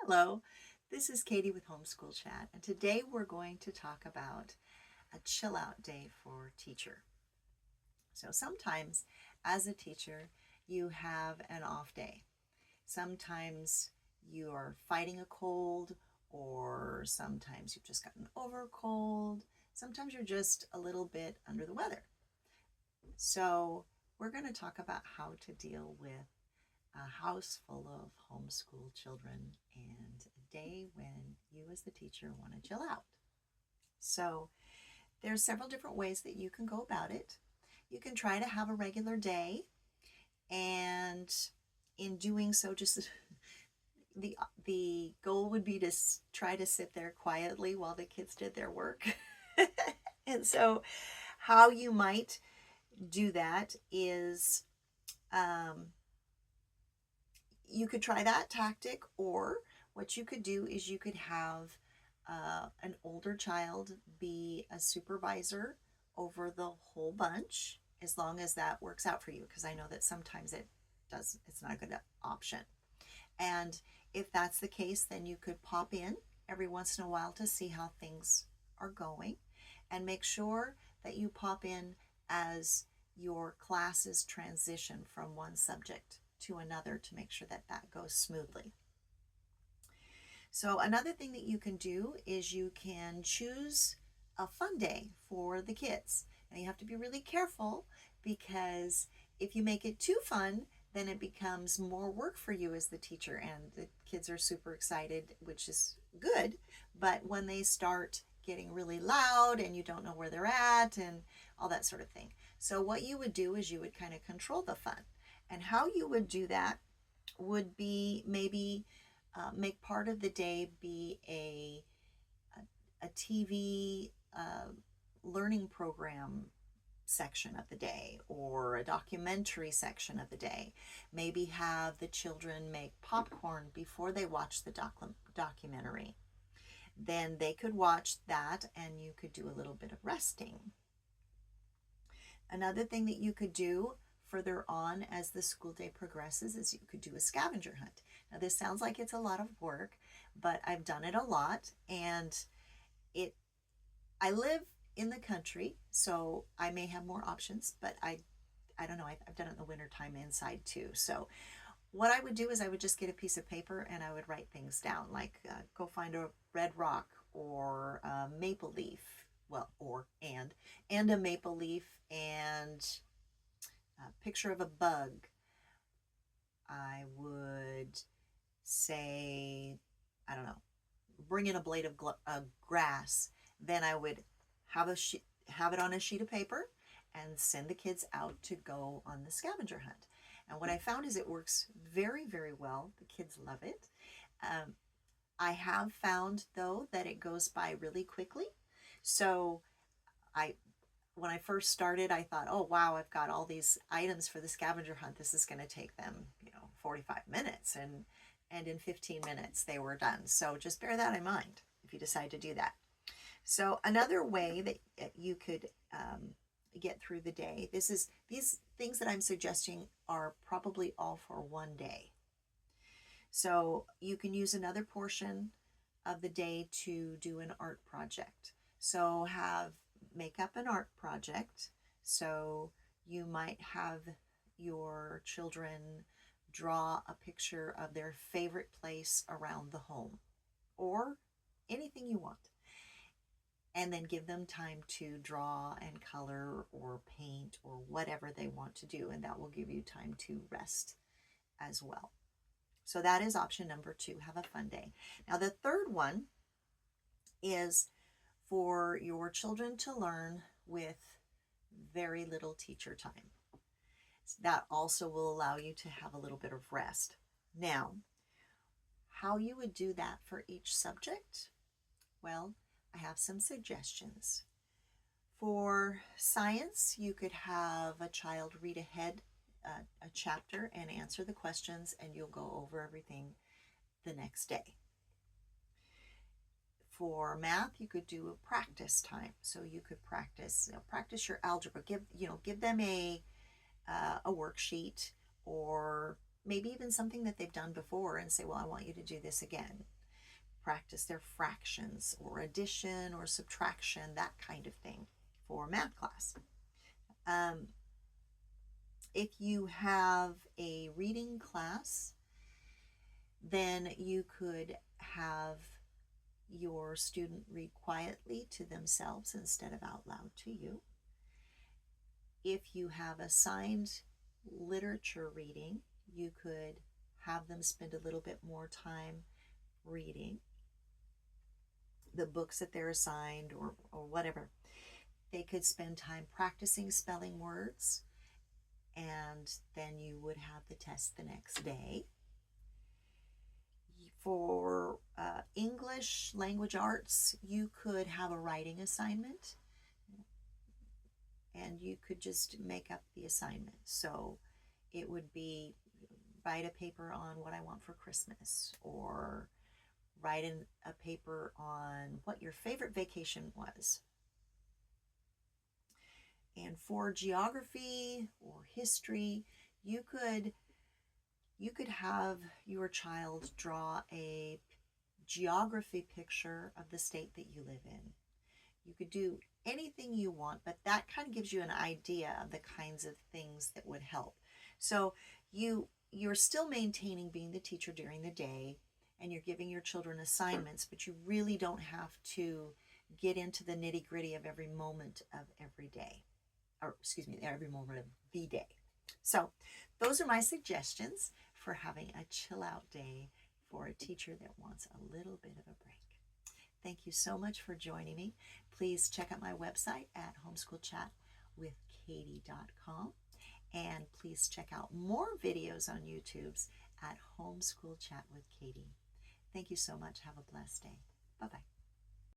Hello, this is Katie with Homeschool Chat, and today we're going to talk about a chill out day for teacher. So sometimes as a teacher, you have an off day. Sometimes you are fighting a cold, or sometimes you've just gotten over a cold. Sometimes you're just a little bit under the weather. So we're going to talk about how to deal with a house full of homeschool children and a day when you as the teacher want to chill out. So there's several different ways that you can go about it. You can try to have a regular day, and in doing so, just the goal would be to try to sit there quietly while the kids did their work. And so how you might do that is you could try that tactic, or what you could do is you could have an older child be a supervisor over the whole bunch, as long as that works out for you, because I know that sometimes it's not a good option. And if that's the case, then you could pop in every once in a while to see how things are going, and make sure that you pop in as your classes transition from one subject to another to make sure that that goes smoothly. So another thing that you can do is you can choose a fun day for the kids. Now you have to be really careful, because if you make it too fun, then it becomes more work for you as the teacher, and the kids are super excited, which is good. But when they start getting really loud and you don't know where they're at and all that sort of thing. So what you would do is you would kind of control the fun. And how you would do that would be maybe make part of the day be a TV learning program section of the day, or a documentary section of the day. Maybe have the children make popcorn before they watch the documentary. Then they could watch that, and you could do a little bit of resting. Another thing that you could do further on as the school day progresses is you could do a scavenger hunt. Now this sounds like it's a lot of work, but I've done it a lot, and I live in the country, so I may have more options, but I don't know, I've done it in the wintertime inside too. So what I would do is I would just get a piece of paper and I would write things down, like go find a red rock, or a maple leaf, and a maple leaf, and a picture of a bug. I would say, I don't know, bring in a blade of grass. Then I would have it on a sheet of paper and send the kids out to go on the scavenger hunt. And what I found is it works very, very well. The kids love it. I have found, though, that it goes by really quickly. So when I first started, I thought, oh, wow, I've got all these items for the scavenger hunt. This is going to take them, 45 minutes. And in 15 minutes, they were done. So just bear that in mind if you decide to do that. So another way that you could get through the day, these things that I'm suggesting are probably all for one day. So you can use another portion of the day to do an art project. So make up an art project. So you might have your children draw a picture of their favorite place around the home, or anything you want, and then give them time to draw and color or paint or whatever they want to do, and that will give you time to rest as well. So that is option number 2, have a fun day. Now the third one is for your children to learn with very little teacher time. That also will allow you to have a little bit of rest. Now, how you would do that for each subject? Well, I have some suggestions. For science, you could have a child read ahead a chapter and answer the questions, and you'll go over everything the next day. For math, you could do a practice time. So you could practice your algebra. Give them a worksheet, or maybe even something that they've done before and say, well, I want you to do this again. Practice their fractions or addition or subtraction, that kind of thing for math class. If you have a reading class, then you could have your student read quietly to themselves instead of out loud to you. If you have assigned literature reading, you could have them spend a little bit more time reading the books that they're assigned or whatever. They could spend time practicing spelling words, and then you would have the test the next day. For English language arts, you could have a writing assignment, and you could just make up the assignment. So it would be write a paper on what I want for Christmas, or write in a paper on what your favorite vacation was. And for geography or history, you could have your child draw a geography picture of the state that you live in. You could do anything you want, but that kind of gives you an idea of the kinds of things that would help. So you're still maintaining being the teacher during the day, and you're giving your children assignments, but you really don't have to get into the nitty-gritty of every moment of every day, or excuse me, every moment of the day. So those are my suggestions for having a chill out day for a teacher that wants a little bit of a break. Thank you so much for joining me. Please check out my website at homeschoolchatwithkatie.com, and please check out more videos on YouTube at Homeschool Chat with Katie. Thank you so much. Have a blessed day. Bye-bye.